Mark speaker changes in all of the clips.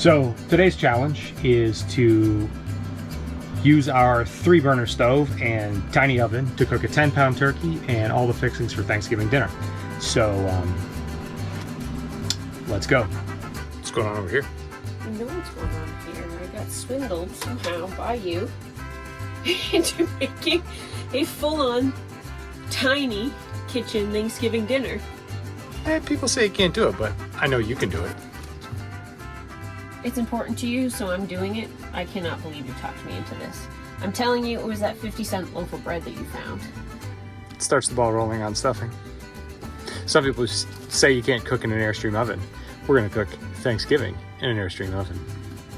Speaker 1: So today's challenge is to use our 3-burner stove and tiny oven to cook a 10-pound turkey and all the fixings for Thanksgiving dinner. So let's go. What's going on over here?
Speaker 2: You know what's going on here. I got swindled somehow by you into making a full-on tiny kitchen Thanksgiving dinner.
Speaker 1: People say you can't do it, but I know you can do it.
Speaker 2: It's important to you, so I'm doing it. I cannot believe you talked me into this. I'm telling you, it was that 50-cent loaf of bread that you found.
Speaker 1: It starts the ball rolling on stuffing. Some people say you can't cook in an Airstream oven. We're going to cook Thanksgiving in an Airstream oven.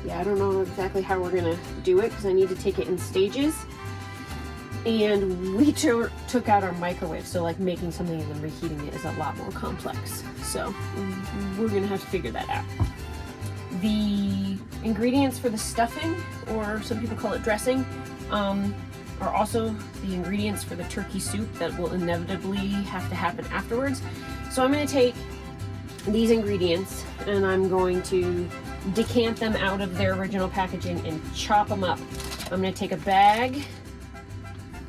Speaker 2: Yeah, I don't know exactly how we're going to do it because I need to take it in stages. And we took out our microwave, so like making something and then reheating it is a lot more complex. So we're going to have to figure that out. The ingredients for the stuffing, or some people call it dressing, are also the ingredients for the turkey soup that will inevitably have to happen afterwards. So I'm going to take these ingredients and I'm going to decant them out of their original packaging and chop them up. I'm going to take a bag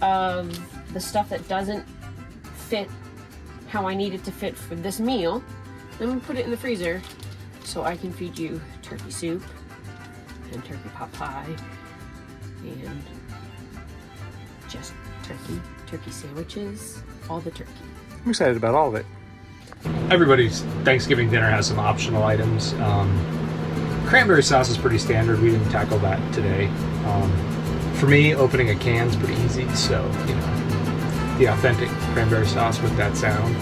Speaker 2: of the stuff that doesn't fit how I need it to fit for this meal. Then I'm going to put it in the freezer so I can feed you turkey soup and turkey pot pie and just turkey sandwiches, all the turkey.
Speaker 1: I'm excited about all of it. Everybody's Thanksgiving dinner has some optional items. Cranberry sauce is pretty standard. We didn't tackle that today. For me, opening a can is pretty easy, so, you know, the authentic cranberry sauce with that sound.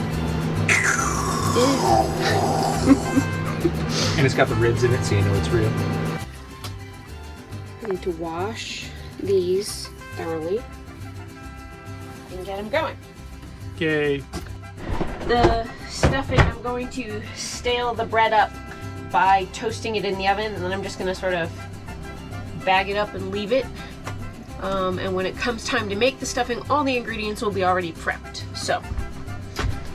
Speaker 1: And it's got the ribs in it, so you know it's real.
Speaker 2: I need to wash these thoroughly and get them going.
Speaker 1: Yay.
Speaker 2: The stuffing, I'm going to stale the bread up by toasting it in the oven, and then I'm just going to sort of bag it up and leave it. And when it comes time to make the stuffing, all the ingredients will be already prepped. So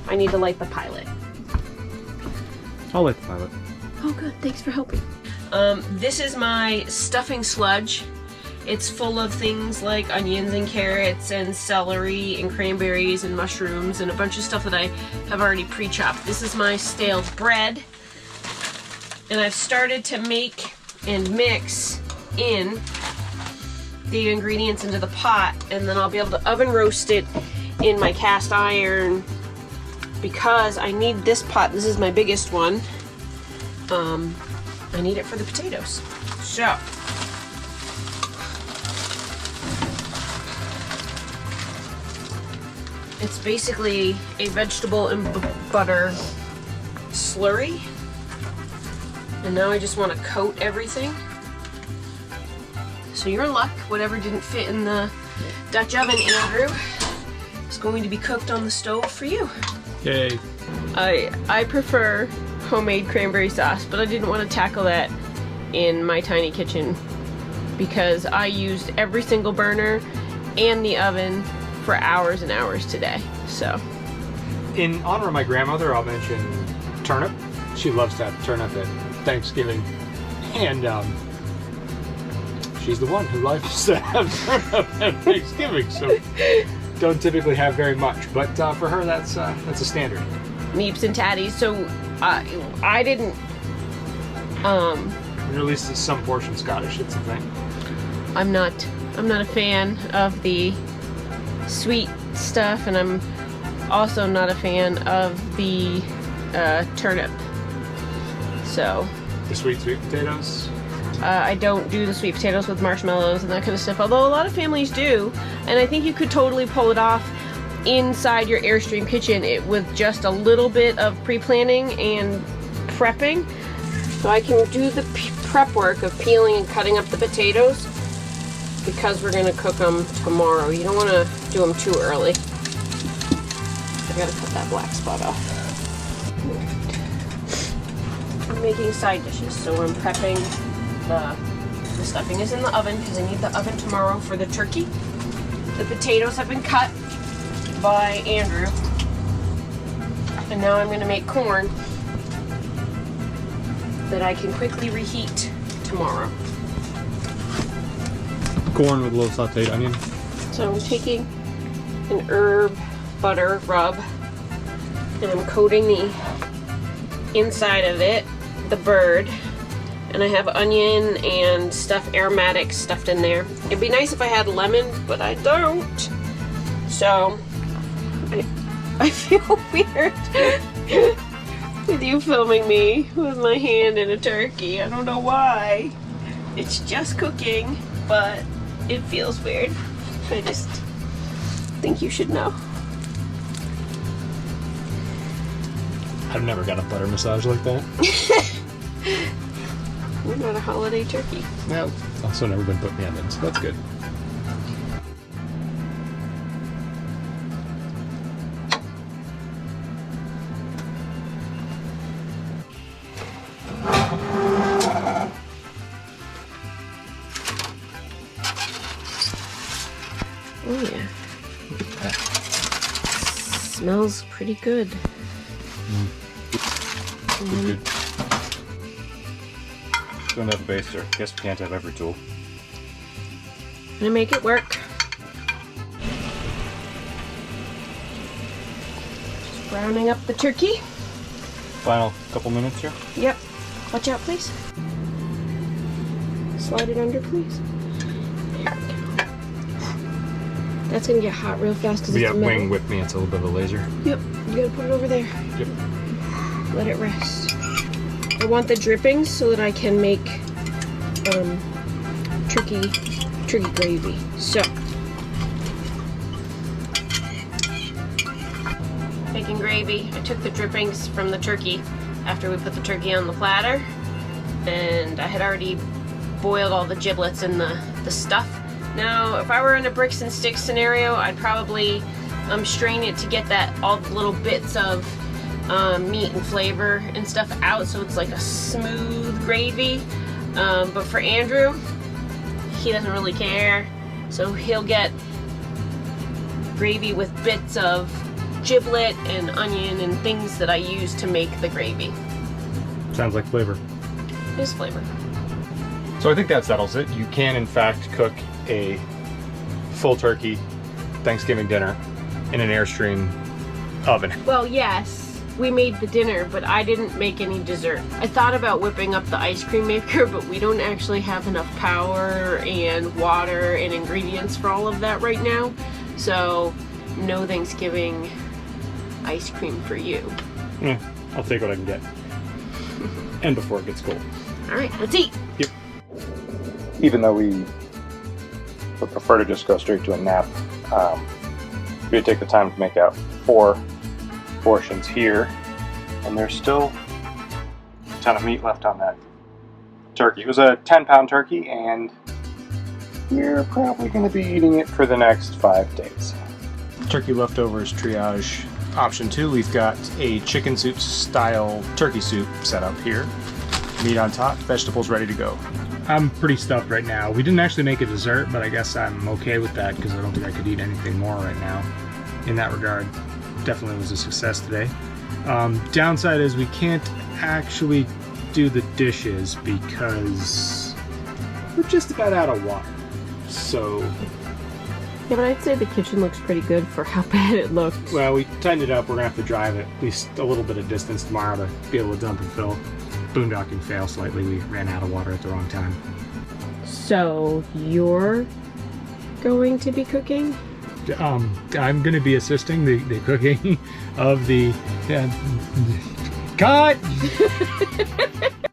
Speaker 2: I need to light the pilot.
Speaker 1: I'll light the pilot.
Speaker 2: Oh good, thanks for helping. This is my stuffing sludge. It's full of things like onions and carrots and celery and cranberries and mushrooms and a bunch of stuff that I have already pre-chopped. This is my stale bread. And I've started to make and mix in the ingredients into the pot, and then I'll be able to oven roast it in my cast iron because I need this pot. This is my biggest one. I need it for the potatoes. So it's basically a vegetable and butter slurry. And now I just want to coat everything. So your luck, whatever didn't fit in the Dutch oven, Andrew, is going to be cooked on the stove for you.
Speaker 1: Yay.
Speaker 2: I prefer homemade cranberry sauce, but I didn't want to tackle that in my tiny kitchen because I used every single burner and the oven for hours and hours today. So,
Speaker 1: in honor of my grandmother, I'll mention turnip. She loves to have turnip at Thanksgiving, and she's the one who likes to have turnip at Thanksgiving, so don't typically have very much, but for her that's a standard.
Speaker 2: Meeps and tatties. So I didn't
Speaker 1: Or at least it's some portion Scottish, it's a thing.
Speaker 2: I'm not a fan of the sweet stuff, and I'm also not a fan of the turnip. So
Speaker 1: The sweet potatoes?
Speaker 2: I don't do the sweet potatoes with marshmallows and that kind of stuff, although a lot of families do, and I think you could totally pull it off inside your Airstream kitchen with just a little bit of pre-planning and prepping. So I can do the prep work of peeling and cutting up the potatoes because we're going to cook them tomorrow. You don't want to do them too early. I gotta cut that black spot off. I'm making side dishes, so I'm prepping the stuffing is in the oven because I need the oven tomorrow for the turkey. The potatoes have been cut by Andrew, and now I'm going to make corn that I can quickly reheat tomorrow.
Speaker 1: Corn with a little sauteed onion.
Speaker 2: So I'm taking an herb butter rub and I'm coating the inside of it, the bird, and I have onion and aromatics stuffed in there. It'd be nice if I had lemon, but I don't. So I feel weird with you filming me with my hand in a turkey. I don't know why. It's just cooking, but it feels weird. I just think you should know.
Speaker 1: I've never got a butter massage like that.
Speaker 2: We're not a holiday turkey.
Speaker 1: No. Also never been put me on them, so that's good.
Speaker 2: Oh yeah. Smells pretty good.
Speaker 3: Good. Don't have a baster. Guess we can't have every tool.
Speaker 2: Gonna make it work. Just browning up the turkey.
Speaker 3: Final couple minutes here.
Speaker 2: Yep. Watch out, please. Slide it under, please. There we go. That's gonna get hot real fast because it's
Speaker 1: Yeah,
Speaker 2: metal.
Speaker 1: wing with me. It's a little bit of a laser.
Speaker 2: Yep. You gotta put it over there.
Speaker 1: Yep.
Speaker 2: Let it rest. I want the drippings so that I can make turkey gravy. So, making gravy. I took the drippings from the turkey after we put the turkey on the platter, and I had already boiled all the giblets and the stuff. Now, if I were in a bricks and sticks scenario, I'd probably strain it to get all the little bits of meat and flavor and stuff out, so it's like a smooth gravy. But for Andrew, he doesn't really care, so he'll get gravy with bits of giblet and onion and things that I use to make the gravy.
Speaker 1: Sounds like flavor.
Speaker 2: It is flavor.
Speaker 1: So I think that settles it. You can, in fact, cook a full turkey Thanksgiving dinner in an Airstream oven.
Speaker 2: Well, yes, we made the dinner, but I didn't make any dessert. I thought about whipping up the ice cream maker, but we don't actually have enough power and water and ingredients for all of that right now. So, no Thanksgiving ice cream for you.
Speaker 1: Yeah, I'll take what I can get. And before it gets cold.
Speaker 2: All right, let's eat.
Speaker 1: Yep.
Speaker 3: Even though we would prefer to just go straight to a nap, we would take the time to make out 4 portions here, and there's still a ton of meat left on that turkey. It was a 10-pound turkey, and we're probably going to be eating it for the next 5 days.
Speaker 1: Turkey leftovers triage. Option 2, we've got a chicken soup style turkey soup set up here. Meat on top, vegetables ready to go. I'm pretty stuffed right now. We didn't actually make a dessert, but I guess I'm okay with that because I don't think I could eat anything more right now in that regard. Definitely was a success today. Downside is we can't actually do the dishes because we're just about out of water. So,
Speaker 2: Yeah, but I'd say the kitchen looks pretty good for how bad it looked.
Speaker 1: well, we tightened it up. We're gonna have to drive it at least a little bit of distance tomorrow to be able to dump and fill. Boondocking failed slightly. We ran out of water at the wrong time.
Speaker 2: So, you're going to be cooking?
Speaker 1: I'm going to be assisting the cooking of the cut.